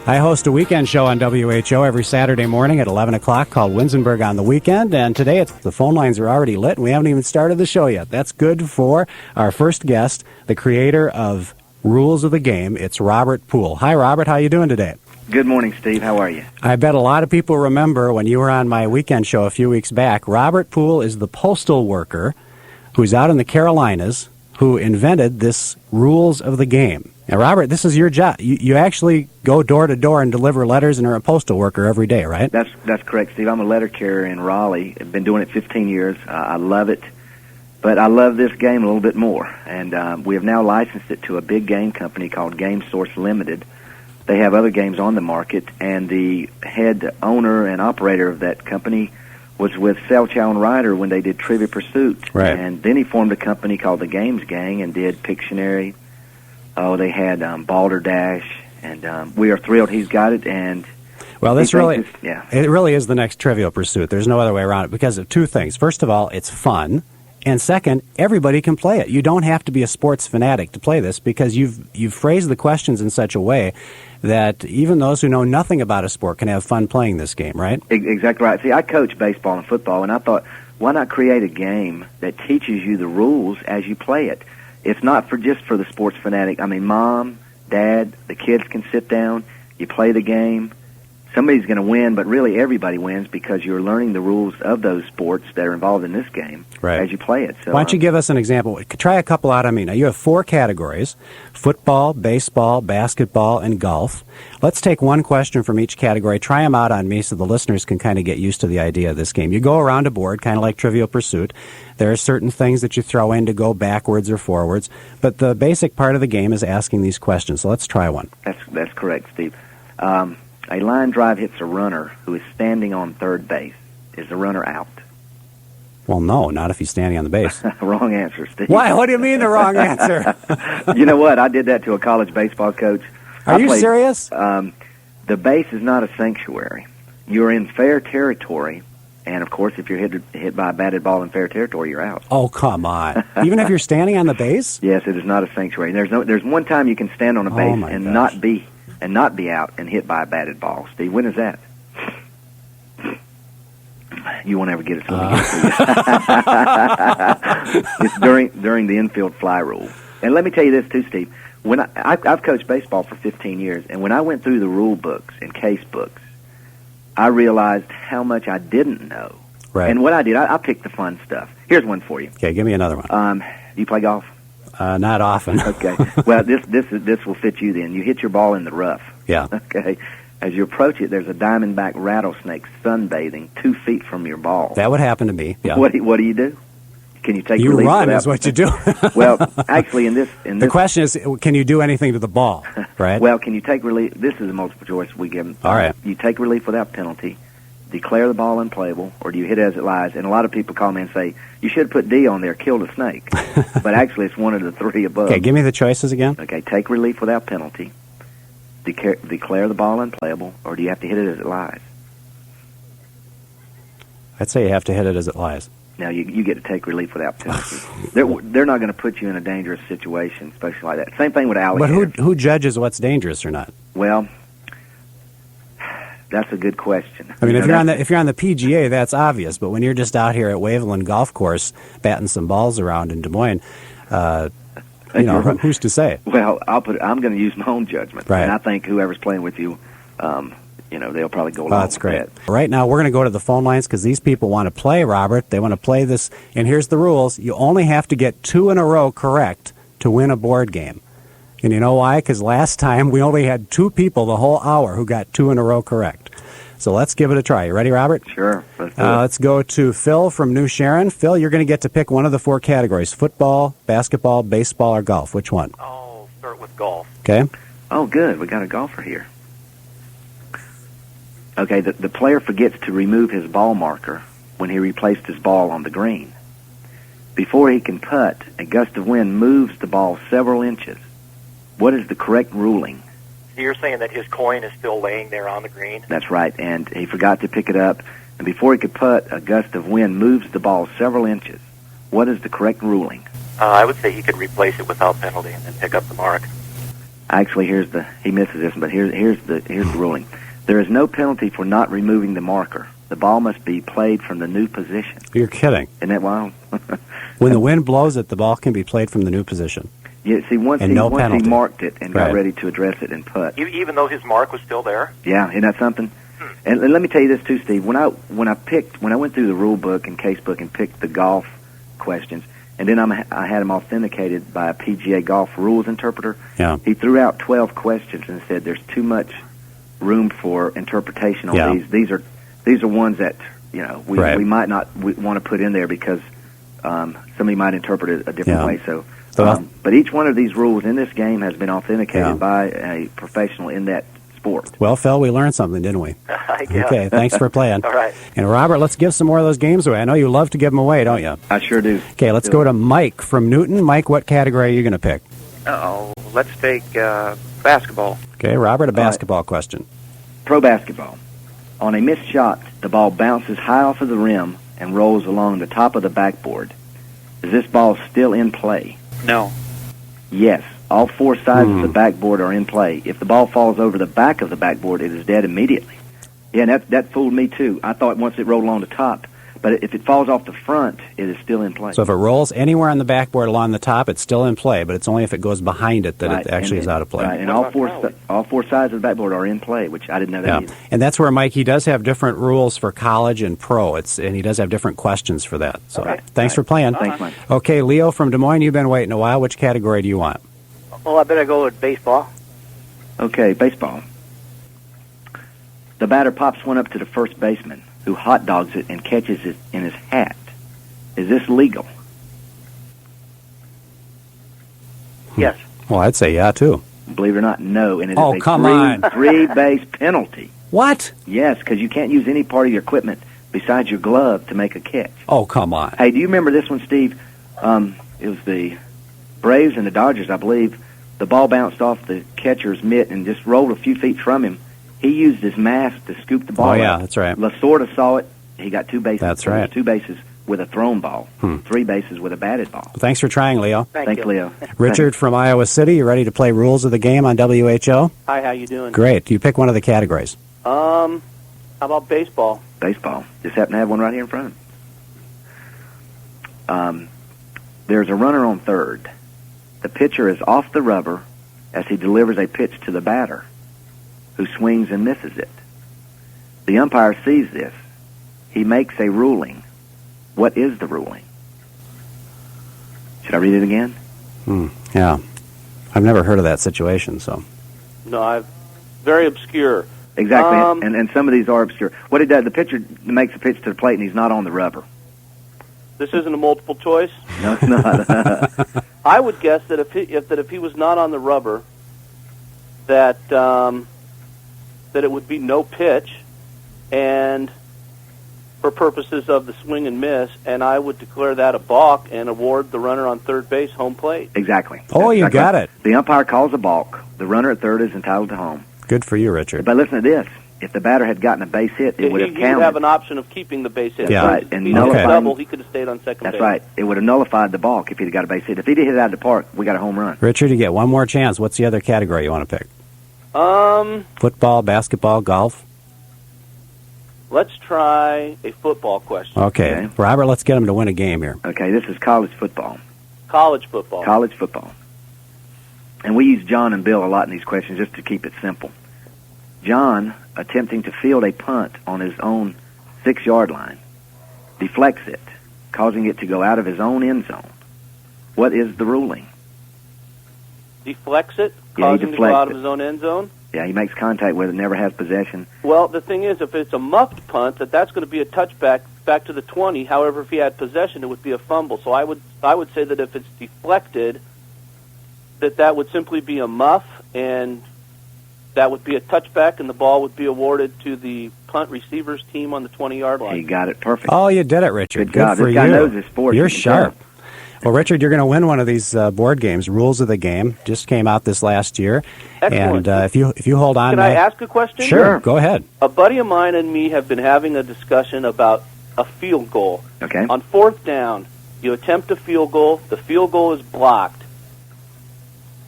I host a weekend show on WHO every Saturday morning at 11 o'clock called Winsenberg on the Weekend, and today the phone lines are already lit, and we haven't even started the show yet. That's good for our first guest, the creator of Rules of the Game. It's Robert Poole. Hi, Robert. How you doing today? Good morning, Steve. How are you? I bet a lot of people remember when you were on my weekend show a few weeks back. Robert Poole is the postal worker who's out in the Carolinas who invented this Rules of the Game. Now, Robert, this is your job. You actually go door to door and deliver letters and are a postal worker every day, right? That's correct, Steve. I'm a letter carrier in Raleigh. I've been doing it 15 years. I love it, but I love this game a little bit more. And we have now licensed it to a big game company called Game Source Limited. They have other games on the market, and the head owner and operator of that company was with Selchow and Ryder when they did Trivia Pursuit. Right. And then he formed a company called the Games Gang and did Pictionary. Oh, they had Balderdash, and we are thrilled he's got it. And well, it really is the next Trivial Pursuit. There's no other way around it because of two things. First of all, it's fun, and second, everybody can play it. You don't have to be a sports fanatic to play this because you've phrased the questions in such a way that even those who know nothing about a sport can have fun playing this game, right? Exactly right. See, I coach baseball and football, and I thought, why not create a game that teaches you the rules as you play it? It's not just for the sports fanatic. I mean, mom, dad, the kids can sit down, you play the game. Somebody's going to win, but really everybody wins because you're learning the rules of those sports that are involved in this game as you play it. So, why don't you give us an example? Try a couple out on me. Now, you have 4 categories: football, baseball, basketball, and golf. Let's take one question from each category, try them out on me so the listeners can kind of get used to the idea of this game. You go around a board, kind of like Trivial Pursuit. There are certain things that you throw in to go backwards or forwards, but the basic part of the game is asking these questions. So let's try one. That's correct, Steve. A line drive hits a runner who is standing on third base. Is the runner out? Well, no, not if he's standing on the base. Wrong answer, Steve. Why? What do you mean the wrong answer? You know what? I did that to a college baseball coach. Are you serious? The base is not a sanctuary. You're in fair territory, and of course, if you're hit by a batted ball in fair territory, you're out. Oh, come on! Even if you're standing on the base? Yes, it is not a sanctuary. There's one time you can stand on a base and not be out and hit by a batted ball. Steve, when is that? You won't ever get it. So it's during the infield fly rule. And let me tell you this too, Steve. When I've coached baseball for 15 years, and when I went through the rule books and case books, I realized how much I didn't know. Right. And what I did, I picked the fun stuff. Here's one for you. Okay, give me another one. Do you play golf? Not often. Okay. Well, this will fit you then. You hit your ball in the rough. Yeah. Okay. As you approach it, there's a diamondback rattlesnake sunbathing 2 feet from your ball. That would happen to me. Yeah. What do you do? Can you take you relief? Run is what you do. Well, actually, in this, the question is, can you do anything to the ball? Right. Well, can you take relief? This is the multiple choice we give them. All right. You take relief without penalty, declare the ball unplayable, or do you hit it as it lies? And a lot of people call me and say, you should put D on there, kill the snake. But actually, it's one of the 3 above. Okay, give me the choices again. Okay, take relief without penalty, declare the ball unplayable, or do you have to hit it as it lies? I'd say you have to hit it as it lies. Now, you get to take relief without penalty. They're not going to put you in a dangerous situation, especially like that. Same thing with alligators. But who judges what's dangerous or not? Well, that's a good question. I mean, if you're on the PGA, that's obvious. But when you're just out here at Waveland Golf Course batting some balls around in Des Moines, who's to say? Well, I'm going to use my own judgment, right. And I think whoever's playing with you, they'll probably go along. That's great. With that. Right now, we're going to go to the phone lines because these people want to play, Robert. They want to play this, and here's the rules: you only have to get 2 in a row correct to win a board game. And you know why? Because last time we only had 2 people the whole hour who got 2 in a row correct. So let's give it a try. You ready, Robert? Sure. Let's go to Phil from New Sharon. Phil, you're going to get to pick one of the 4 categories: football, basketball, baseball, or golf. Which one? I'll start with golf. Okay. Oh, good. We got a golfer here. Okay, the player forgets to remove his ball marker when he replaced his ball on the green. Before he can putt, a gust of wind moves the ball several inches. What is the correct ruling? So you're saying that his coin is still laying there on the green? That's right, and he forgot to pick it up, and before he could putt, a gust of wind moves the ball several inches. What is the correct ruling? I would say he could replace it without penalty and then pick up the mark. Actually, he misses this, but here's the ruling. There is no penalty for not removing the marker. The ball must be played from the new position. You're kidding. Isn't that wild? When the wind blows it, the ball can be played from the new position. Yeah, see, once he marked it and got ready to address it and putt. Even though his mark was still there? Yeah, isn't that something? And let me tell you this too, Steve. When I went through the rule book and case book and picked the golf questions, and then I had them authenticated by a PGA golf rules interpreter. Yeah. He threw out 12 questions and said there's too much room for interpretation on these. These are ones that we might not want to put in there because somebody might interpret it a different way. So, but each one of these rules in this game has been authenticated by a professional in that sport. Well, Phil, we learned something, didn't we? Yeah. Okay, thanks for playing. All right. And Robert, let's give some more of those games away. I know you love to give them away, don't you? I sure do. Okay, let's go to Mike from Newton. Mike, what category are you going to pick? Let's take basketball. Okay, Robert, a basketball question. Pro basketball. On a missed shot, the ball bounces high off of the rim and rolls along the top of the backboard. Is this ball still in play? No. Yes. All four sides of the backboard are in play. If the ball falls over the back of the backboard, it is dead immediately. Yeah, and that fooled me too. I thought once it rolled along the top, but if it falls off the front, it is still in play. So if it rolls anywhere on the backboard along the top, it's still in play, but it's only if it goes behind it that it actually is out of play. Right, and all four sides of the backboard are in play, which I didn't know that either. And that's where, Mike, he does have different rules for college and pro, and he does have different questions for that. So thanks for playing. Thanks, Mike. Okay, Leo from Des Moines, you've been waiting a while. Which category do you want? Well, I better go with baseball. Okay, baseball. The batter pops one up to the first baseman, who hot dogs it and catches it in his hat. Is this legal? Yes. Well, I'd say yeah, too. Believe it or not, no. And it is a three-base penalty. What? Yes, because you can't use any part of your equipment besides your glove to make a catch. Oh, come on. Hey, do you remember this one, Steve? It was the Braves and the Dodgers, I believe. The ball bounced off the catcher's mitt and just rolled a few feet from him. He used his mask to scoop the ball Oh, yeah, up. that's right. Lasorda saw it. He got 2 bases. That's right. 2 bases with a thrown ball. 3 bases with a batted ball. Well, thanks for trying, Leo. Thanks, Leo. Richard from Iowa City, you ready to play rules of the game on WHO? Hi, how you doing? Great. You pick one of the categories. How about baseball? Baseball. Just happen to have one right here in front. There's a runner on third. The pitcher is off the rubber as he delivers a pitch to the batter, who swings and misses it. The umpire sees this. He makes a ruling. What is the ruling? Should I read it again? Yeah. I've never heard of that situation, so. No, very obscure. Exactly, and some of these are obscure. What he does, the pitcher makes a pitch to the plate, and he's not on the rubber. This isn't a multiple choice? No, it's not. I would guess that if he was not on the rubber, that it would be no pitch, and for purposes of the swing and miss, and I would declare that a balk and award the runner on third base home plate. Exactly. Oh, you got it. The umpire calls a balk. The runner at third is entitled to home. Good for you, Richard. But listen to this. If the batter had gotten a base hit, it would have counted. He would have an option of keeping the base hit. That's right. And if he hit a double, he could have stayed on second base. That's right. It would have nullified the balk if he'd got a base hit. If he'd hit it out of the park, we got a home run. Richard, you get one more chance. What's the other category you want to pick? Football, basketball, golf? Let's try a football question. Okay. Robert, let's get him to win a game here. Okay, this is college football. College football. College football. And we use John and Bill a lot in these questions just to keep it simple. John, attempting to field a punt on his own 6-yard line, deflects it, causing it to go out of his own end zone. What is the ruling? Deflects it, causing it to go out of his own end zone? Yeah, he makes contact with it, never has possession. Well, the thing is, if it's a muffed punt, that's going to be a touchback back to the 20. However, if he had possession, it would be a fumble. So I would say that if it's deflected, that would simply be a muff, and that would be a touchback, and the ball would be awarded to the punt receiver's team on the 20-yard line. He got it perfect. Oh, you did it, Richard. Good job. For this guy you. knows his sport. You're sharp. Well, Richard, you're going to win one of these board games. Rules of the Game just came out this last year. Excellent. And if you hold on, can I ask a question? Sure. Go ahead. A buddy of mine and me have been having a discussion about a field goal. Okay. On 4th down, you attempt a field goal. The field goal is blocked.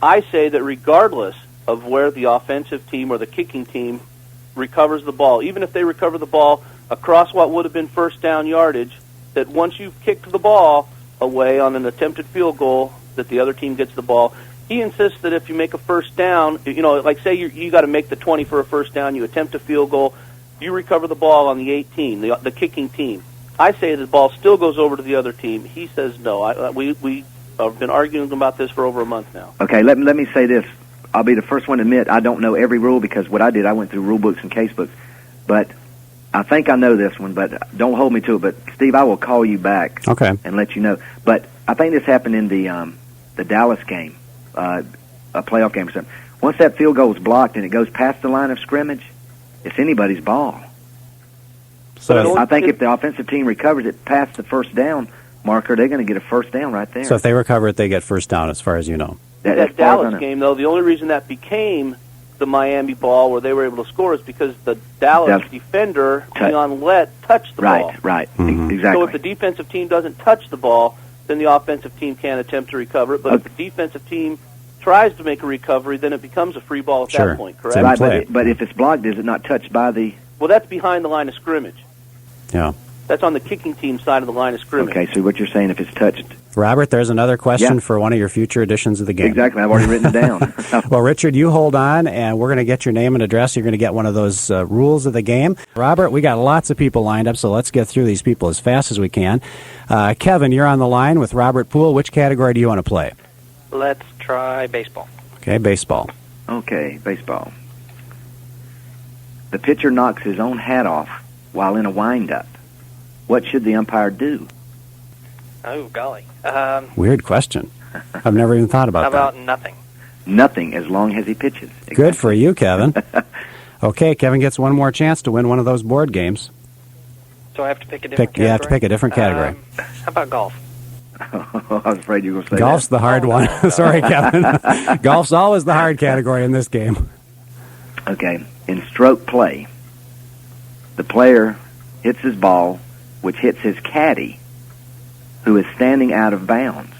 I say that regardless of where the offensive team or the kicking team recovers the ball. Even if they recover the ball across what would have been first down yardage, that once you've kicked the ball away on an attempted field goal, that the other team gets the ball. He insists that if you make a first down, like say you got to make the 20 for a first down, you attempt a field goal, you recover the ball on the 18, the kicking team. I say the ball still goes over to the other team. He says no. We have been arguing about this for over a month now. Okay, let me say this. I'll be the first one to admit I don't know every rule because what I did, I went through rule books and case books. But I think I know this one, but don't hold me to it. But, Steve, I will call you back and let you know. But I think this happened in the Dallas game, a playoff game or something. Once that field goal is blocked and it goes past the line of scrimmage, it's anybody's ball. So I think if the offensive team recovers it past the first down marker, they're going to get a first down right there. So if they recover it, they get first down as far as you know. That Dallas game, though, the only reason that became the Miami ball where they were able to score is because the Dallas defender, Leon Lett, touched the ball. Right, exactly. So if the defensive team doesn't touch the ball, then the offensive team can't attempt to recover it. But if the defensive team tries to make a recovery, then it becomes a free ball at that point, correct? Right, but if it's blocked, is it not touched by the... Well, that's behind the line of scrimmage. Yeah. That's on the kicking team side of the line of scrimmage. Okay, so what you're saying, if it's touched... Robert, there's another question for one of your future editions of the game. Exactly, I've already written it down. Well, Richard, you hold on, and we're going to get your name and address. You're going to get one of those rules of the game. Robert, we got lots of people lined up, so let's get through these people as fast as we can. Kevin, you're on the line with Robert Poole. Which category do you want to play? Let's try baseball. Okay, baseball. Okay, baseball. The pitcher knocks his own hat off while in a wind-up. What should the umpire do? Oh, golly. Weird question. I've never even thought about that. How about nothing? Nothing, as long as he pitches. Exactly. Good for you, Kevin. Okay, Kevin gets one more chance to win one of those board games. So I have to pick a different category? You have to pick a different category. How about golf? I was afraid you were going to say Golf's the hard one. Sorry, Kevin. Golf's always the hard category in this game. Okay, in stroke play, the player hits his ball, which hits his caddy, who is standing out of bounds.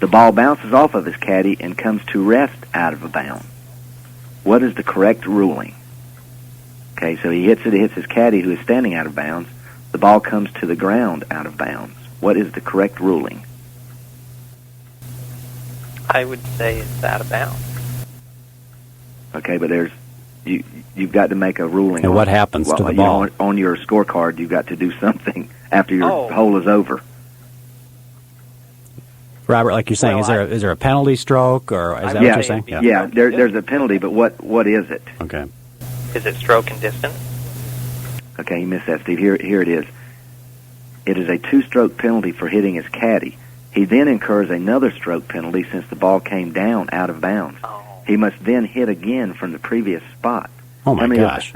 The ball bounces off of his caddy and comes to rest out of bounds. What is the correct ruling? Okay, so he hits it, it hits his caddy, who is standing out of bounds. The ball comes to the ground out of bounds. What is the correct ruling? I would say it's out of bounds. Okay, but you've got to make a ruling. And what happens to the ball? On your scorecard, you've got to do something after your hole is over. Robert, like you're saying, is there a penalty stroke, or is that what you're saying? Yeah, there's a penalty, but what is it? Okay. Is it stroke and distance? Okay, you missed that, Steve. Here it is. It is a 2-stroke penalty for hitting his caddy. He then incurs another stroke penalty since the ball came down out of bounds. He must then hit again from the previous spot. Oh, my gosh.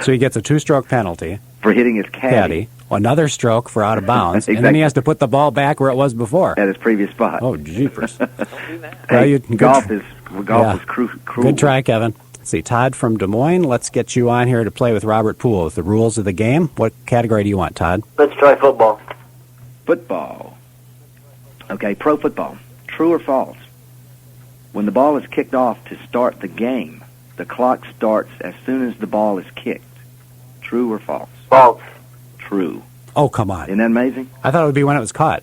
So he gets a 2-stroke penalty. For hitting his caddy. Another stroke for out of bounds. Exactly. And then he has to put the ball back where it was before. At his previous spot. Oh, jeepers. Don't do that. Hey, golf is cruel. Good try, Kevin. Let's see, Todd from Des Moines, let's get you on here to play with Robert Poole with the rules of the game. What category do you want, Todd? Let's try football. Football. Okay, pro football. True or false? When the ball is kicked off to start the game, the clock starts as soon as the ball is kicked. True or false? False. True. Oh, come on. Isn't that amazing? I thought it would be when it was caught.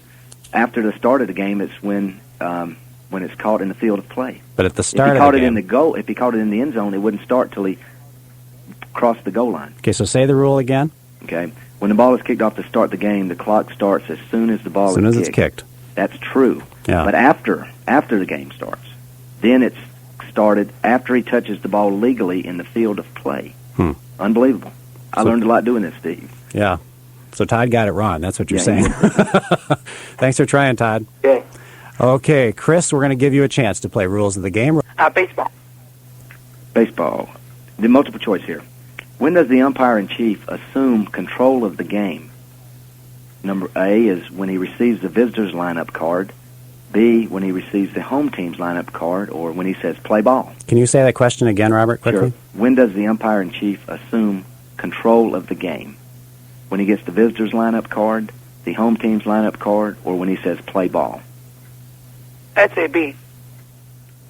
After the start of the game, it's when it's caught in the field of play. But at the start if he of caught the it game, in the goal, if he caught it in the end zone, it wouldn't start till he crossed the goal line. Okay, so say the rule again. Okay, when the ball is kicked off to start the game, the clock starts as soon as the ball is kicked. As soon as it's kicked. That's true. Yeah. But after the game starts, then it's started after he touches the ball legally in the field of play. Unbelievable. I learned a lot doing this, Steve. Yeah. So Todd got it wrong. That's what you're saying. Thanks for trying, Todd. Okay. Okay, Chris, we're going to give you a chance to play rules of the game. Baseball. Baseball. The multiple choice here. When does the umpire-in-chief assume control of the game? Number A is when he receives the visitor's lineup card. B, when he receives the home team's lineup card, or when he says play ball. Can you say that question again, Robert, quickly? Sure. When does the umpire-in-chief assume control of the game? When he gets the visitor's lineup card, the home team's lineup card, or when he says play ball? I'd say B.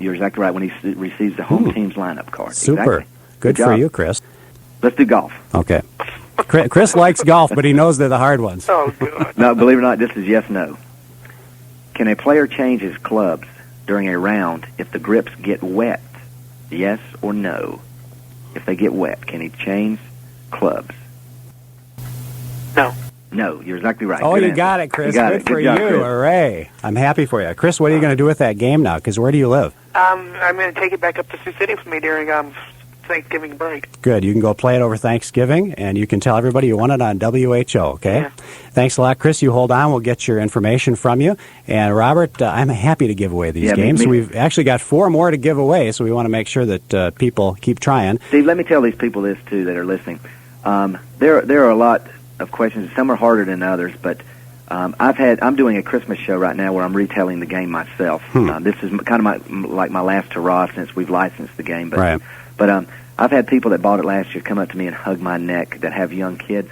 You're exactly right. When he receives the home team's lineup card. Super. Exactly. Good for job. you, Chris. Let's do golf. Okay. Chris likes golf, but he knows they're the hard ones. Oh, good. No, believe it or not, this is yes/no. Can a player change his clubs during a round if the grips get wet? Yes or no? If they get wet, can he change clubs? No. No, you're exactly right. Oh, Good you answer. got it, Chris. You got Good it. for Good job, you. Chris. Hooray. I'm happy for you. Chris, what are you going to do with that game now? Because where do you live? I'm going to take it back up to Sioux City for me during Thanksgiving break. Good. You can go play it over Thanksgiving, and you can tell everybody you won it on WHO, okay? Yeah. Thanks a lot, Chris. You hold on. We'll get your information from you. And, Robert, I'm happy to give away these Yeah, me- games. me- We've actually got 4 more to give away, so we want to make sure that people keep trying. Steve, let me tell these people this, too, that are listening. There are a lot of questions. Some are harder than others, but I'm doing a Christmas show right now where I'm retelling the game myself. This is kind of my last hurrah since we've licensed the game. But, Right. But I've had people that bought it last year come up to me and hug my neck that have young kids,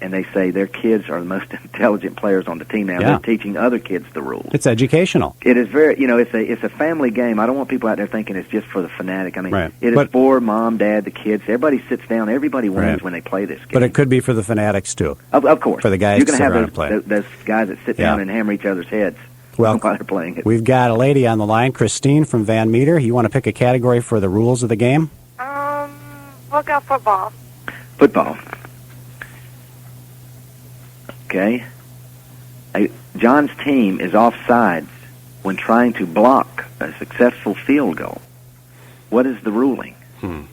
and they say their kids are the most intelligent players on the team now. Yeah. They're teaching other kids the rules. It's educational. It is very, it's a family game. I don't want people out there thinking it's just for the fanatic. I mean, Right. it is But- for mom, dad, the kids. Everybody sits down. Everybody wins Right. when they play this game. But it could be for the fanatics, too. Of course. For the guys You're to gonna sit have around and play. those guys that sit Yeah. down and hammer each other's heads Well, while they're playing it. We've got a lady on the line, Christine from Van Meter. You want to pick a category for the rules of the game? We'll go football. Football. Okay. John's team is offsides when trying to block a successful field goal. What is the ruling? Oh,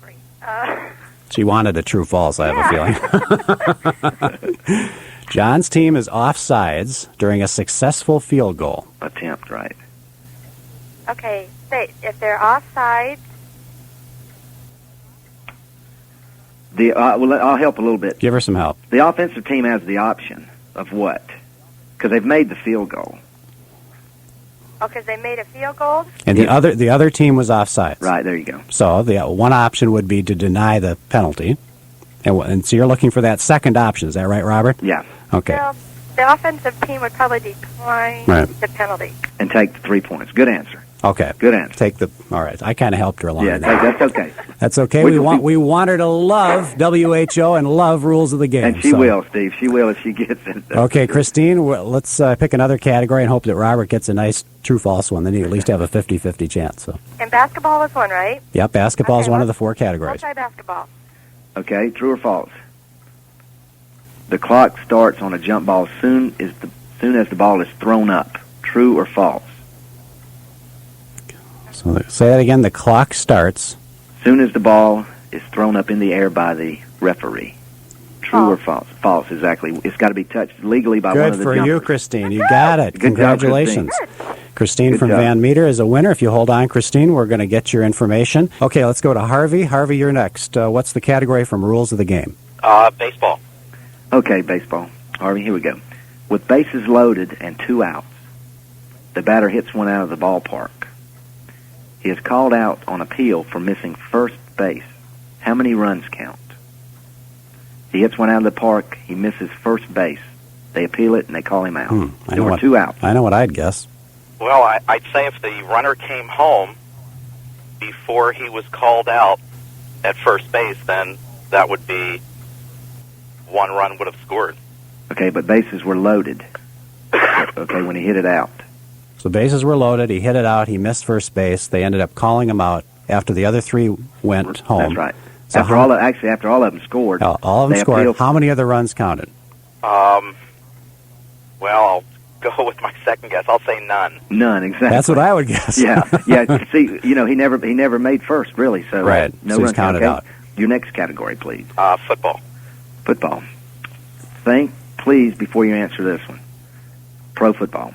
great. She wanted a true-false, I have a feeling. John's team is offsides during a successful field goal. Attempt, right. Okay, say if they're offside, I'll help a little bit. Give her some help. The offensive team has the option of what? Because they've made the field goal. because they made a field goal. And the other team was offsides. Right, there you go. So the one option would be to deny the penalty. And so you're looking for that second option. Is that right, Robert? Yeah. Okay. Well, the offensive team would probably decline Right. the penalty. And take the 3 points. Good answer. Okay. Good answer. All right. I kind of helped her along. Yeah, there. that's okay. That's okay. We want her to love WHO and love rules of the game. And she will, Steve. She will if she gets it. Okay, Christine, let's pick another category and hope that Robert gets a nice true-false one. Then you at least have a 50-50 chance. So. And basketball is one, right? Yep, basketball is Okay, one of the let's- 4 I'll categories. try basketball. Okay, true or false? The clock starts on a jump ball soon as the ball is thrown up. True or false? So say that again. The clock starts. Soon as the ball is thrown up in the air by the referee. True or false? False, exactly. It's got to be touched legally by one Good of the for jumpers. you, Christine. You got it. Good job, Congratulations. Christine Good from job. Van Meter is a winner. If you hold on, Christine, we're going to get your information. Okay, let's go to Harvey. Harvey, you're next. What's the category from rules of the game? Baseball. Okay, baseball. Harvey, here we go. With bases loaded and 2 outs, the batter hits one out of the ballpark. He is called out on appeal for missing first base. How many runs count? He hits one out of the park. He misses first base. They appeal it and they call him out. I There know were what- 2 outs. I know what I'd guess. Well, I'd say if the runner came home before he was called out at first base, then that would be 1 run would have scored. Okay, but bases were loaded. Okay, when he hit it out. So bases were loaded. He hit it out. He missed first base. They ended up calling him out after the other 3 went home. That's right. So After all of them scored. all of them they scored. appealed- How many other runs counted? Well, I'll go with my second guess. I'll say none. None, exactly. That's what I would guess. yeah. See, he never made first, really. So Right. no So he's runs counted okay? out. Your next category, please. Football. Football. Think, please, before you answer this one. Pro football.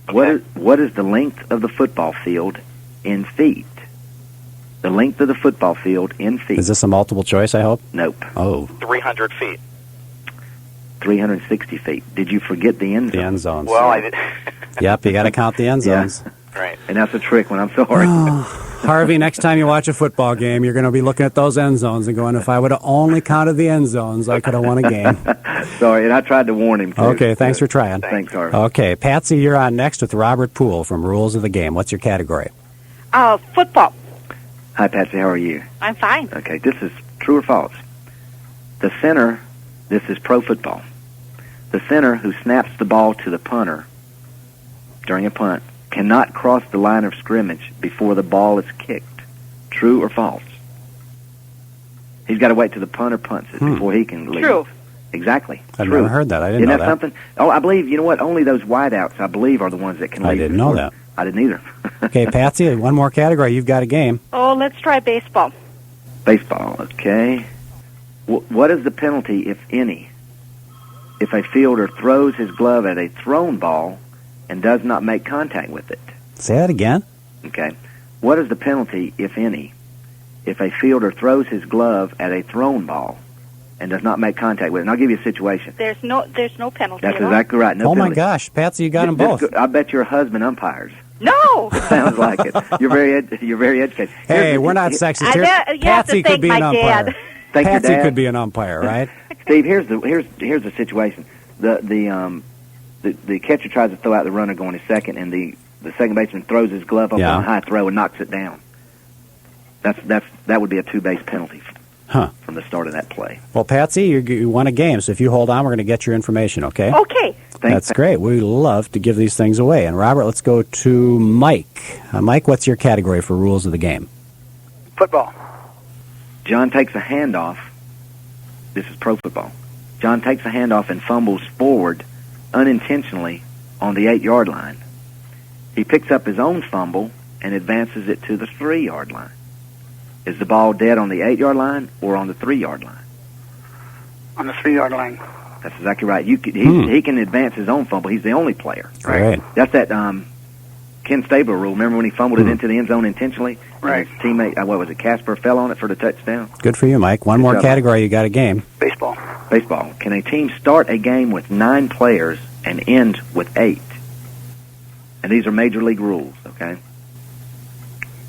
Okay. What is the length of the football field in feet? The length of the football field in feet. Is this a multiple choice, I hope? Nope. Oh, 300 feet. 360 feet. Did you forget the end zone? the end zones. Well, I did. Yep, you got to count the end Yeah. zones. Right. And that's a trick one. I'm sorry. Harvey, next time you watch a football game, you're going to be looking at those end zones and going, if I would have only counted the end zones, I could have won a game. Sorry, and I tried to warn him, too. Okay, thanks for trying. Thanks, Harvey. Okay, Patsy, you're on next with Robert Poole from Rules of the Game. What's your category? Football. Hi, Patsy. How are you? I'm fine. Okay, this is true or false. The center, this is pro football. The center who snaps the ball to the punter during a punt cannot cross the line of scrimmage before the ball is kicked. True or false? He's got to wait till the punter punts it before he can leave. True. Exactly. I've True. never heard that. I didn't Isn't know that that. something? Oh, I believe, you know what, only those wideouts, I believe, are the ones that can leave. I didn't know before. that. I didn't either. Okay, Patsy, one more category. You've got a game. Oh, let's try baseball. Baseball, okay. What is the penalty, if any, if a fielder throws his glove at a thrown ball and does not make contact with it? Say that again. Okay. What is the penalty, if any, if a fielder throws his glove at a thrown ball and does not make contact with it? And I'll give you a situation. There's no penalty. That's at all. exactly right. No Oh, my penalty. gosh. Patsy, you got them both. I bet your husband umpires. No. Sounds like it. You're very educated. Hey, Here's- we're not sexist I here. bet- you have to Patsy could thank be an my umpire. dad. Thank your Patsy dad. could be an umpire, right? Steve, here's the situation. The catcher tries to throw out the runner going to second, and the second baseman throws his glove up Yeah. on a high throw and knocks it down. That would be a 2-base penalty from the start of that play. Well, Patsy, you won a game, so if you hold on, we're going to get your information, okay? Okay. That's great. We love to give these things away. And, Robert, let's go to Mike. Mike, what's your category for rules of the game? Football. John takes a handoff. This is pro football. John takes a handoff and fumbles forward unintentionally on the 8-yard line. He picks up his own fumble and advances it to the 3-yard line. Is the ball dead on the 8-yard line or on the 3-yard line? On the 3-yard line. That's exactly right. He can advance his own fumble. He's the only player. Great. That's that Ken Stabler rule. Remember when he fumbled it into the end zone intentionally? Right. And his teammate, what was it, Casper, fell on it for the touchdown? Good for you, Mike. One more job, category. You got a game. Baseball. Baseball. Can a team start a game with 9 players and end with 8? And these are major league rules, okay?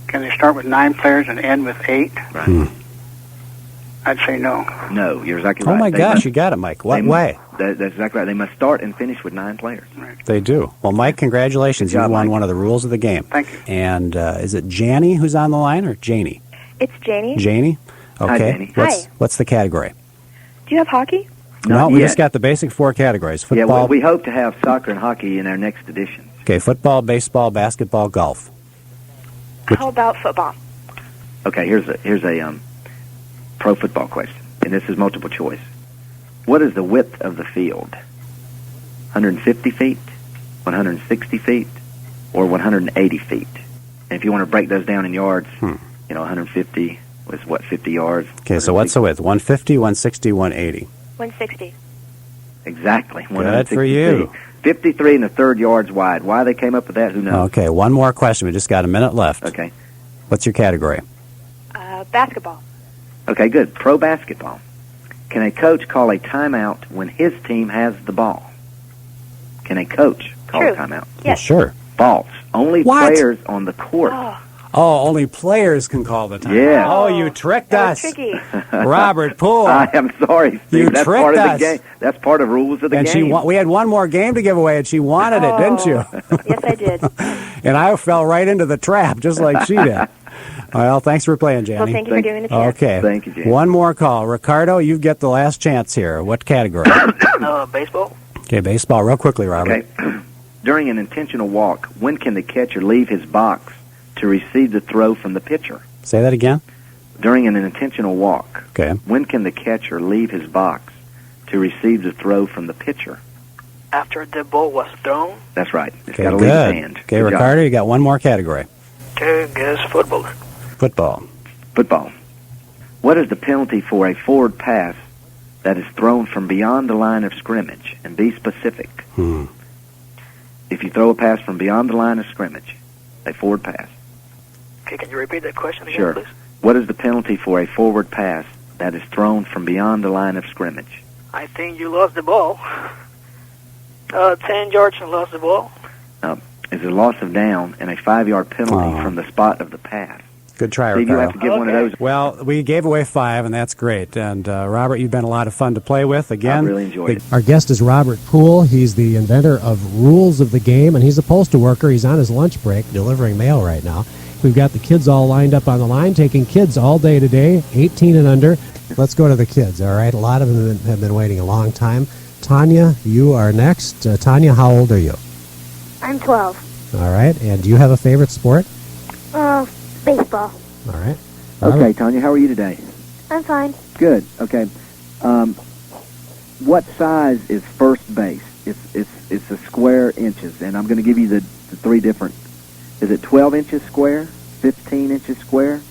Can they start with 9 players and end with 8? Right. I'd say no. No, you're exactly Oh, right. my They gosh, must- you got it, Mike. What they- way? That's exactly right. They must start and finish with 9 players. They do. Well, Mike, congratulations. Good job, You've won Mike. one of the rules of the game. Thank you. And is it Janie who's on the line or Janie? It's Janie. Janie? Hi, Okay. Janie. What's the category? Do you have hockey? No, Not we yet. just got the basic 4 categories. Yeah, Football. we hope to have soccer and hockey in our next edition. Okay, football, baseball, basketball, golf. How about football? Okay, here's a pro football question, and this is multiple choice. What is the width of the field? 150 feet, 160 feet, or 180 feet? And if you want to break those down in yards, 150 was what, 50 yards? Okay, so what's the width? 150, 160, 180. 160. Exactly. Good 160 for you. feet. 53 and a third yards wide. Why they came up with that, who knows? Okay, one more question. We just got a minute left. Okay. What's your category? Basketball. Okay, good. Pro basketball. Can a coach call a timeout when his team has the ball? Can a coach call True. a timeout? Well, Yes. sure. False. Only What? players on the court. Oh, only players can call the time. Yeah. Oh, you tricked That us. was tricky. Robert Poole. I am sorry, Steve. You That's tricked part of us. the game. That's part of rules of the And game. we had one more game to give away, and she wanted it, didn't you? Yes, I did. And I fell right into the trap, just like she did. Well, thanks for playing, Jenny. Well, thank you for doing the chance. Okay. Thank you, Jenny. One more call. Ricardo, you get the last chance here. What category? Baseball. Okay, baseball. Real quickly, Robert. Okay. During an intentional walk, when can the catcher leave his box to receive the throw from the pitcher? Say that again. During an intentional walk, Okay. when can the catcher leave his box to receive the throw from the pitcher? After the ball was thrown, That's right. It's Okay, got to leave his good. hand. Okay, Good job. Ricardo, you got one more category. guess football. Football. Football. What is the penalty for a forward pass that is thrown from beyond the line of scrimmage? And be specific. If you throw a pass from beyond the line of scrimmage, a forward pass. Okay, can you repeat that question again, Sure. please? What is the penalty for a forward pass that is thrown from beyond the line of scrimmage? I think you lost the ball. 10 yards and lost the ball. Is a loss of down and a 5-yard penalty from the spot of the pass. Good try, Steve, you Ricardo. have to get one of those. Well, we gave away 5, and that's great. And Robert, you've been a lot of fun to play with. Again, I really enjoyed it. Our guest is Robert Poole. He's the inventor of Rules of the Game, and he's a postal worker. He's on his lunch break delivering mail right now. We've got the kids all lined up on the line, taking kids all day today, 18 and under. Let's go to the kids, all right? A lot of them have been waiting a long time. Tanya, you are next. Tanya, how old are you? I'm 12. All right. And do you have a favorite sport? Baseball. All right. Okay, Tanya, how are you today? I'm fine. Good. Okay. What size is first base? It's a square inches, and I'm going to give you the 3 different. Is it 12 inches square, 15 inches square,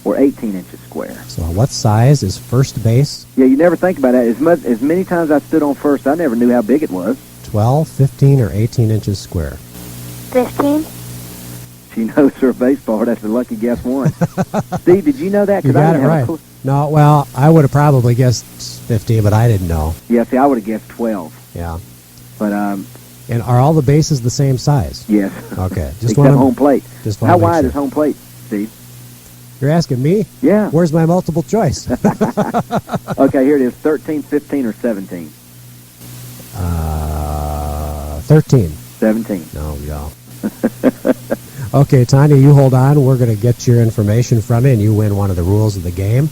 or 18 inches square? So what size is first base? Yeah, you never think about that. As many times I stood on first, I never knew how big it was. 12, 15, or 18 inches square? 15. She knows her baseball. That's a lucky guess one. Steve, did you know that? 'Cause You I got it didn't have a right. clue. No, well, I would have probably guessed 15, but I didn't know. Yeah, see, I would have guessed 12. Yeah. But, And are all the bases the same size? yes. Okay. Except home plate. Just How wide is home plate, Steve? You're asking me? Yeah. Where's my multiple choice? Okay, here it is. 13, 15, or 17? 13. 17. No, yeah. Okay, Tanya, you hold on. We're going to get your information from you, and you win one of the rules of the game.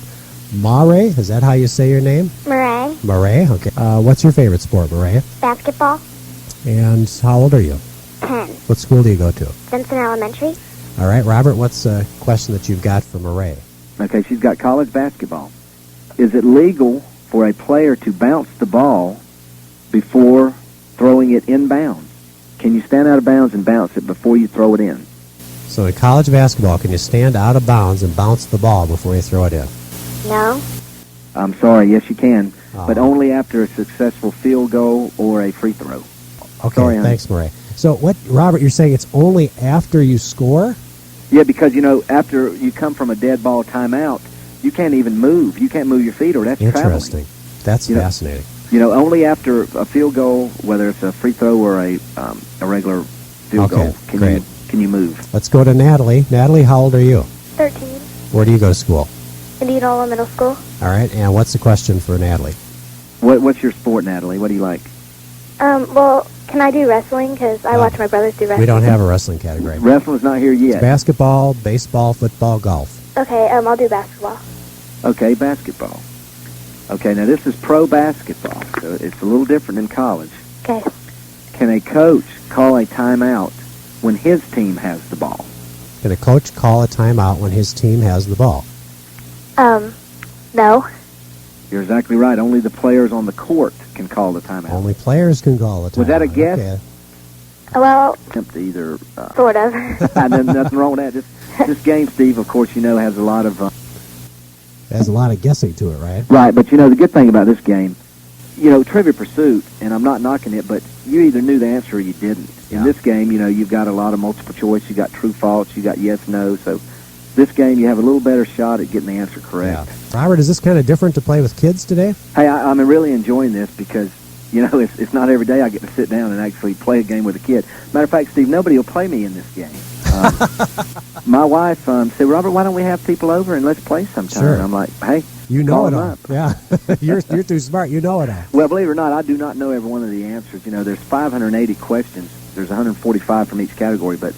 Mare, is that how you say your name? Murray. Mare, okay. What's your favorite sport, Mare? Basketball. And how old are you? 10. What school do you go to? Vincent Elementary. All right, Robert, what's a question that you've got for Mare? Okay, she's got college basketball. Is it legal for a player to bounce the ball before throwing it inbounds? Can you stand out of bounds and bounce it before you throw it in? So in college basketball, can you stand out of bounds and bounce the ball before you throw it in? No. I'm sorry, yes you can, Oh. but only after a successful field goal or a free throw. Okay, Sorry, honey. thanks, Murray. So what, Robert, you're saying it's only after you score? Yeah, because, after you come from a dead ball timeout, you can't even move. You can't move your feet or that's Interesting. traveling. That's fascinating. Only after a field goal, whether it's a free throw or a regular field Okay, goal, great. can you move. Let's go to Natalie. Natalie, how old are you? 13. Where do you go to school? Indianola Middle School. All right, and what's the question for Natalie? What's your sport, Natalie? What do you like? Well, can I do wrestling? Because I watch my brothers do wrestling. We don't have a wrestling category. Wrestling's not here yet. Basketball, baseball, football, golf. Okay, I'll do basketball. Okay, basketball. Okay, now this is pro basketball, so it's a little different than college. Okay. Can a coach call a timeout when his team has the ball? Can a coach call a timeout when his team has the ball? No. You're exactly right. Only the players on the court can call the timeout. Only players can call a timeout. Was that a guess? Okay. Well, Attempt to either. sort of. Nothing wrong with that. This game, Steve, of course, has a lot of. There's a lot of guessing to it, right? Right, but the good thing about this game, Trivia Pursuit, and I'm not knocking it, but you either knew the answer or you didn't. Yeah. In this game, you've got a lot of multiple choice. You got true, false. You got yes, no. So this game, you have a little better shot at getting the answer correct. Yeah. Robert, is this kind of different to play with kids today? Hey, I'm really enjoying this because, it's not every day I get to sit down and actually play a game with a kid. Matter of fact, Steve, nobody will play me in this game. My wife said, Robert, why don't we have people over and let's play sometime? Sure. And I'm like, hey, You know call it them all. up. Yeah. You're too smart. You know it all. Well, believe it or not, I do not know every one of the answers. There's 580 questions. There's 145 from each category, but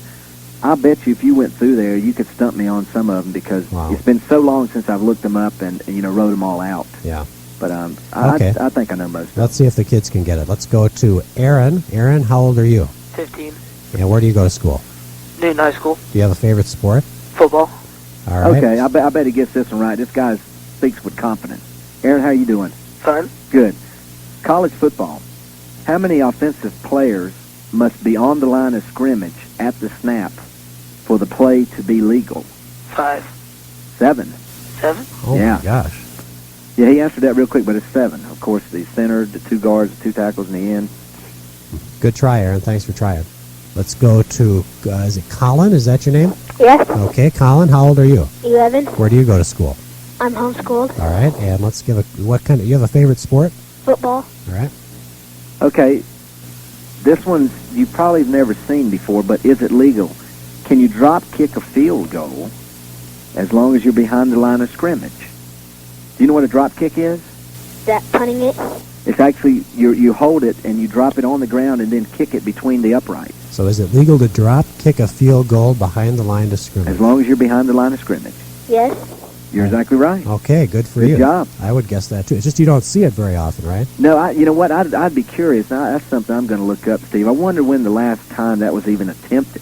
I bet you if you went through there, you could stump me on some of them because it's been so long since I've looked them up and wrote them all out. Yeah. But Okay. I think I know most of them. Let's see if the kids can get it. Let's go to Aaron. Aaron, how old are you? 15. And where do you go to school? Newton High School. Do you have a favorite sport? Football. All right. Okay, I bet he gets this one right. This guy speaks with confidence. Aaron, how are you doing? Fun. Good. College football. How many offensive players must be on the line of scrimmage at the snap for the play to be legal? 5. 7. 7. Oh, Yeah. my gosh. Yeah, he answered that real quick, but it's 7. Of course, the center, the 2 guards, the 2 tackles in the end. Good try, Aaron. Thanks for trying. Let's go to, is it Colin? Is that your name? Yes. Okay, Colin, how old are you? 11. Where do you go to school? I'm homeschooled. All right, and let's give you have a favorite sport? Football. All right. Okay, this one's you probably have never seen before, but is it legal? Can you drop kick a field goal as long as you're behind the line of scrimmage. Do you know what a drop kick is? That punting it? It's actually, you hold it and you drop it on the ground and then kick it between the uprights. So is it legal to drop kick a field goal behind the line of scrimmage? As long as you're behind the line of scrimmage. Yes. You're exactly right. Okay, good for you. Good job. I would guess that, too. It's just you don't see it very often, right? No, you know what? I'd be curious. Now, that's something I'm going to look up, Steve. I wonder when the last time that was even attempted.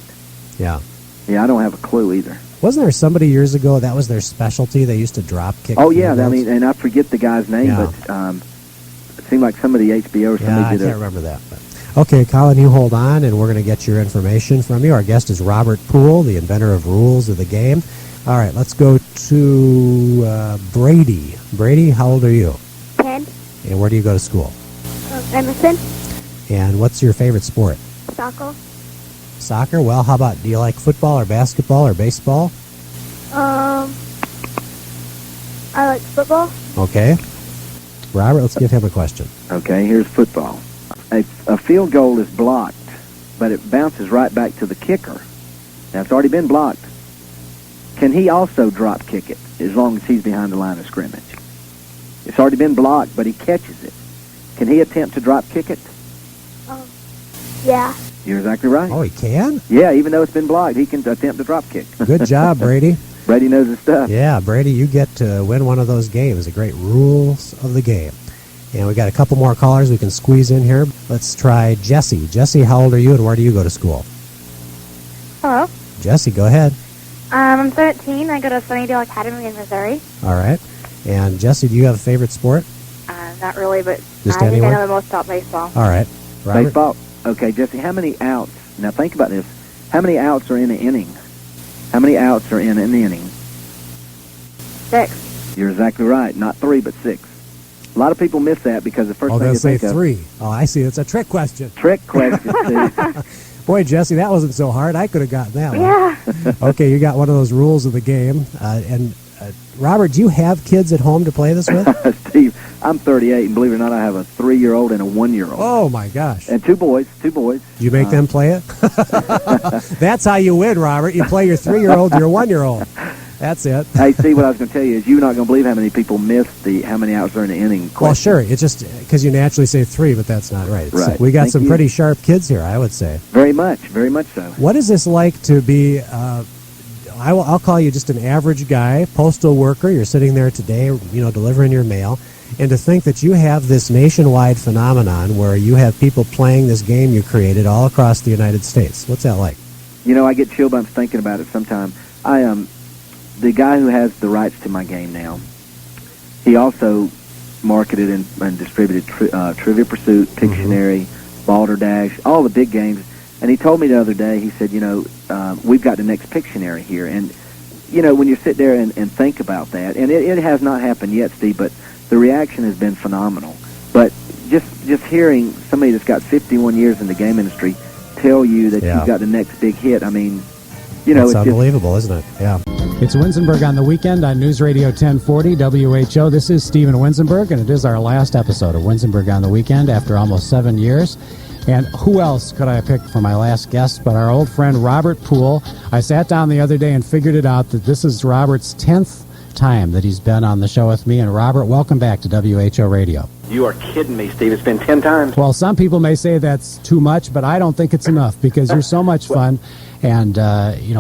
Yeah. Yeah, I don't have a clue either. Wasn't there somebody years ago that was their specialty? They used to drop kick. Oh, yeah. field I mean, goals? and I forget the guy's name, Yeah. but it seemed like somebody HBO or somebody Yeah, I did can't remember that. But. Okay, Colin, you hold on, and we're going to get your information from you. Our guest is Robert Poole, the inventor of rules of the game. All right, let's go to Brady. Brady, how old are you? 10. And where do you go to school? Emerson. And what's your favorite sport? Soccer. Soccer? Well, how about, do you like football or basketball or baseball? I like football. Okay. Robert, let's give him a question. Okay, here's football. A field goal is blocked, but it bounces right back to the kicker. Now, it's already been blocked. Can he also drop kick it as long as he's behind the line of scrimmage? It's already been blocked, but he catches it. Can he attempt to drop kick it? Yeah. You're exactly right. Oh, he can? Yeah, even though it's been blocked, he can attempt to drop kick. Good job, Brady. Brady knows his stuff. Yeah, Brady, you get to win one of those games, the great rules of the game. And we got a couple more callers we can squeeze in here. Let's try Jesse. Jesse, how old are you and where do you go to school? Hello. Jesse, go ahead. I'm 13. I go to Sunnydale Academy in Missouri. All right. And Jesse, do you have a favorite sport? Not really, but Just I think anywhere? I know the most about baseball. All right. Robert? Baseball. Okay, Jesse, how many outs? Now, think about this. How many outs are in an inning? How many outs are in an inning? 6. You're exactly right. Not 3, but 6. A lot of people miss that because the first thing they'll they say think 3. Oh, I see. It's a trick question. of... Trick question, Steve. Boy, Jesse, that wasn't so hard. I could have gotten that one. Yeah. Okay, you got one of those rules of the game. Robert, do you have kids at home to play this with? Steve, I'm 38, and believe it or not, I have a 3-year-old and a 1-year-old. Oh, my gosh. And 2 boys. Do you make them play it? That's how you win, Robert. You play your 3-year-old, your 1-year-old. That's it. Hey, Steve, what I was going to tell you is you're not going to believe how many people miss how many outs are in the inning question. Well, sure. It's just because you naturally say 3, but that's not right. Right. We got Thank some you. pretty sharp kids here, I would say. Very much so. What is this like to be, I'll call you just an average guy, postal worker. You're sitting there today, delivering your mail. And to think that you have this nationwide phenomenon where you have people playing this game you created all across the United States. What's that like? I get chill bumps thinking about it sometimes. The guy who has the rights to my game now, he also marketed and distributed Trivia Pursuit, Pictionary, Balderdash, all the big games. And he told me the other day, he said, we've got the next Pictionary here. And, when you sit there and think about that, and it has not happened yet, Steve, but the reaction has been phenomenal. But just hearing somebody that's got 51 years in the game industry tell you that you've got the next big hit, I mean, it's unbelievable, isn't it? Yeah. It's Winsenberg on the Weekend on News Radio 1040 WHO. This is Stephen Winsenberg, and it is our last episode of Winsenberg on the Weekend after almost 7 years. And who else could I have picked for my last guest but our old friend Robert Poole? I sat down the other day and figured it out that this is Robert's 10th time that he's been on the show with me. And Robert, welcome back to WHO Radio. You are kidding me, Steve. It's been 10 times. Well, some people may say that's too much, but I don't think it's enough because you're so much fun. And,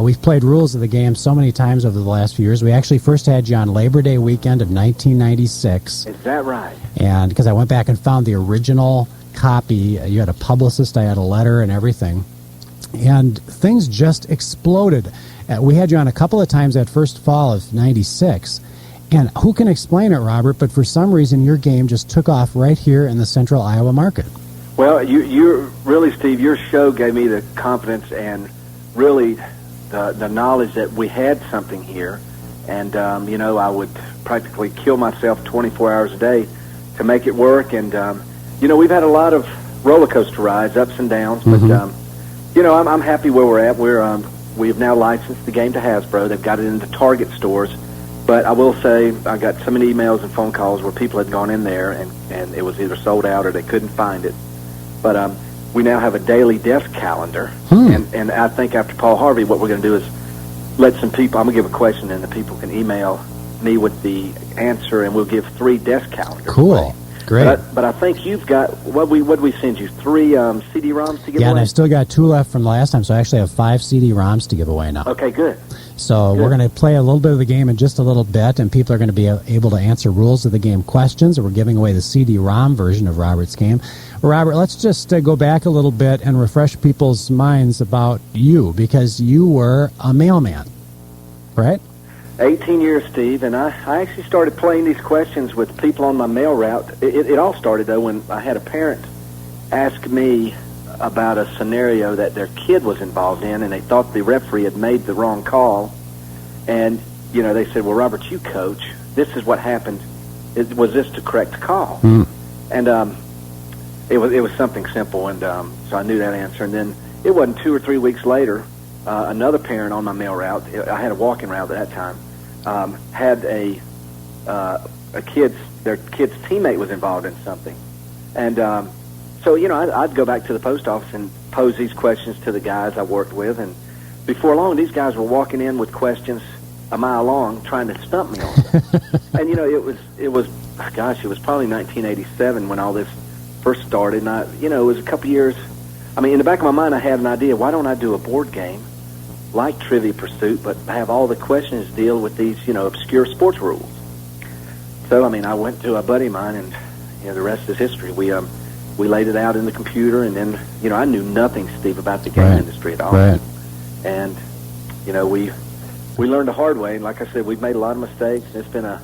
we've played rules of the game so many times over the last few years. We actually first had you on Labor Day weekend of 1996. Is that right? And because I went back and found the original copy, you had a publicist, I had a letter and everything. And things just exploded. We had you on a couple of times that first fall of 96. And who can explain it, Robert, but for some reason your game just took off right here in the central Iowa market. Well, you really, Steve, your show gave me the confidence and really the knowledge that we had something here. And, I would practically kill myself 24 hours a day to make it work. And, we've had a lot of roller coaster rides, ups and downs. But, I'm happy where we're at. We've now licensed the game to Hasbro. They've got it into Target stores. But I will say I got so many emails and phone calls where people had gone in there and it was either sold out or they couldn't find it. But we now have a daily desk calendar. And I think after Paul Harvey, what we're going to do is let some people. I'm gonna give a question, and the people can email me with the answer, and we'll give 3 desk calendars. Cool. Great. But I think you've got what we send you 3 CD-ROMs to give away. Yeah, and I've still got 2 left from the last time, so I actually have 5 CD-ROMs to give away now. Okay, good. So we're going to play a little bit of the game in just a little bit, and people are going to be able to answer rules of the game questions. We're giving away the CD-ROM version of Robert's game. Robert, let's just go back a little bit and refresh people's minds about you, because you were a mailman, right? 18 years, Steve, and I actually started playing these questions with people on my mail route. It all started, though, when I had a parent ask me about a scenario that their kid was involved in, and they thought the referee had made the wrong call. And, you know, they said, well, Robert, you coach. This is what happened. Was this the correct call? And it was something simple, and so I knew that answer. And then it wasn't 2 or 3 weeks later, another parent on my mail route, I had a walking route at that time, had their kid's teammate was involved in something. And so, you know, I'd go back to the post office and pose these questions to the guys I worked with, and before long, these guys were walking in with questions a mile long trying to stump me on them. And, you know, it was probably 1987 when all this first started, and it was a couple years. I mean, in the back of my mind, I had an idea. Why don't I do a board game like Trivia Pursuit, but have all the questions deal with these, obscure sports rules? So, I mean, I went to a buddy of mine, and, the rest is history. We laid it out in the computer, and then, I knew nothing, Steve, about the game industry at all. Right. And, we learned the hard way, and like I said, we've made a lot of mistakes, and it's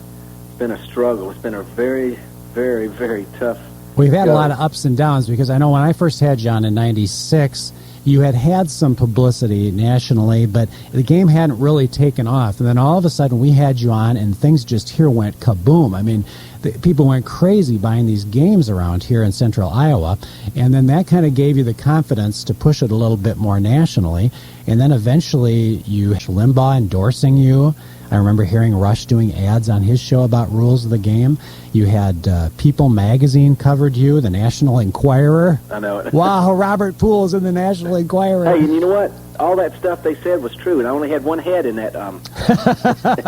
been a struggle. It's been a very, very, very tough. We've had a lot of ups and downs, because I know when I first had you on in '96, you had some publicity nationally, but the game hadn't really taken off. And then all of a sudden we had you on, and things just here went kaboom. I mean, people went crazy buying these games around here in central Iowa, and then that kind of gave you the confidence to push it a little bit more nationally. And then eventually you had Limbaugh endorsing you. I remember hearing Rush doing ads on his show about rules of the game. You had People magazine covered you, the National Enquirer. I know it. Wow, Robert Poole is in the National Enquirer. Hey, and you know what? All that stuff they said was true, and I only had one head in that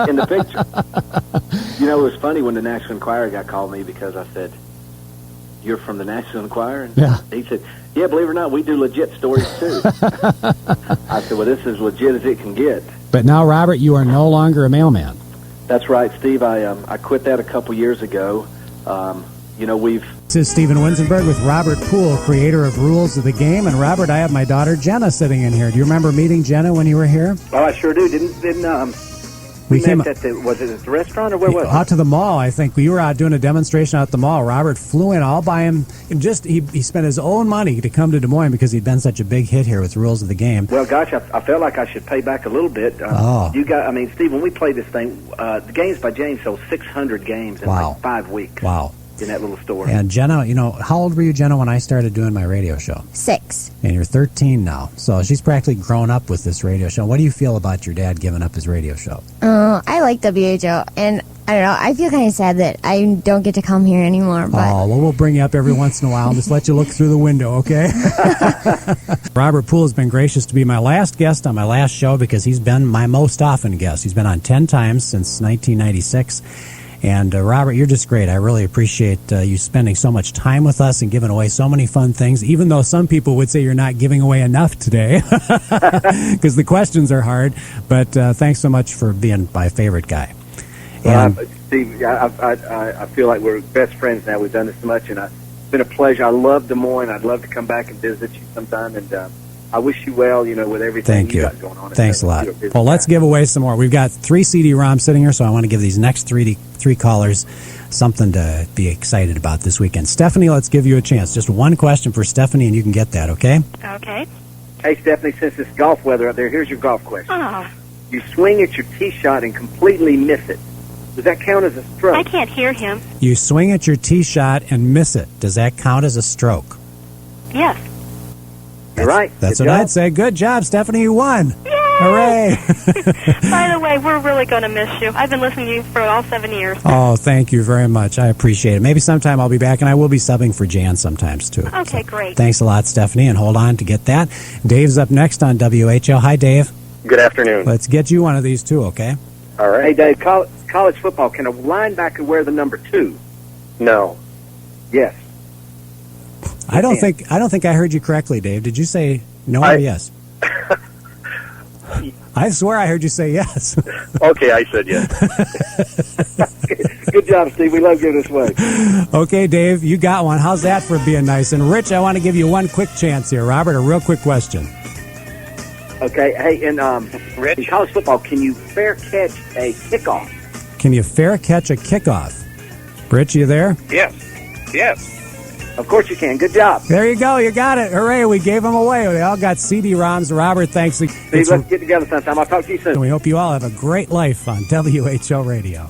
in the picture. It was funny when the National Enquirer guy called me, because I said, "You're from the National Enquirer?" And he said, "Yeah, believe it or not, we do legit stories too." I said, "Well, this is as legit as it can get." But now, Robert, you are no longer a mailman. That's right, Steve. I quit that a couple years ago. This is Stephen Winsenberg with Robert Poole, creator of Rules of the Game. And Robert, I have my daughter Jenna sitting in here. Do you remember meeting Jenna when you were here? Oh, I sure do. Didn't we met at was it at the restaurant, or where was it? Out to the mall, I think. You were out doing a demonstration out at the mall. Robert flew in all by him. And he spent his own money to come to Des Moines because he'd been such a big hit here with Rules of the Game. Well, gosh, I felt like I should pay back a little bit. Steve, when we played this thing, the Games by James sold 600 games in like 5 weeks. Wow. In that little store. And Jenna, how old were you, Jenna, when I started doing my radio show? 6. And you're 13 now. So she's practically grown up with this radio show. What do you feel about your dad giving up his radio show? I like WHO, and I don't know, I feel kind of sad that I don't get to come here anymore. But we'll bring you up every once in a while and just let you look through the window, okay? Robert Poole has been gracious to be my last guest on my last show, because he's been my most often guest. He's been on 10 times since 1996. And Robert, you're just great. I really appreciate you spending so much time with us and giving away so many fun things, even though some people would say you're not giving away enough today, because the questions are hard. But thanks so much for being my favorite guy. Steve, I feel like we're best friends now. We've done this much, and it's been a pleasure. I love Des Moines. I'd love to come back and visit you sometime, and I wish you well, with everything you got going on. Thanks a lot. Well, let's give away some more. We've got 3 CD-ROMs sitting here, so I want to give these next three callers something to be excited about this weekend. Stephanie, let's give you a chance. Just one question for Stephanie, and you can get that, okay? Okay. Hey, Stephanie, since it's golf weather up there, here's your golf question. Oh. You swing at your tee shot and completely miss it. Does that count as a stroke? I can't hear him. You swing at your tee shot and miss it. Does that count as a stroke? Yes. You're right. That's what I'd say. Good job, Stephanie. You won. Yay! Hooray! By the way, we're really going to miss you. I've been listening to you for all 7 years. Oh, thank you very much. I appreciate it. Maybe sometime I'll be back, and I will be subbing for Jan sometimes, too. Okay, great. Thanks a lot, Stephanie, and hold on to get that. Dave's up next on WHO. Hi, Dave. Good afternoon. Let's get you one of these too, okay? All right. Hey, Dave, college football, can a linebacker wear the number 2? No. Yes. I don't think I heard you correctly, Dave. Did you say no or yes? I swear I heard you say yes. Okay, I said yes. Good job, Steve. We love giving this away. Okay, Dave, you got one. How's that for being nice? And Rich, I want to give you one quick chance here. Robert, a real quick question. Okay. Hey, in college football, can you fair catch a kickoff? Can you fair catch a kickoff? Rich, you there? Yes. Yes. Of course you can. Good job. There you go. You got it. Hooray. We gave them away. They all got CD-ROMs. Robert, thanks. Steve, let's get together sometime. I'll talk to you soon. And we hope you all have a great life on WHO Radio.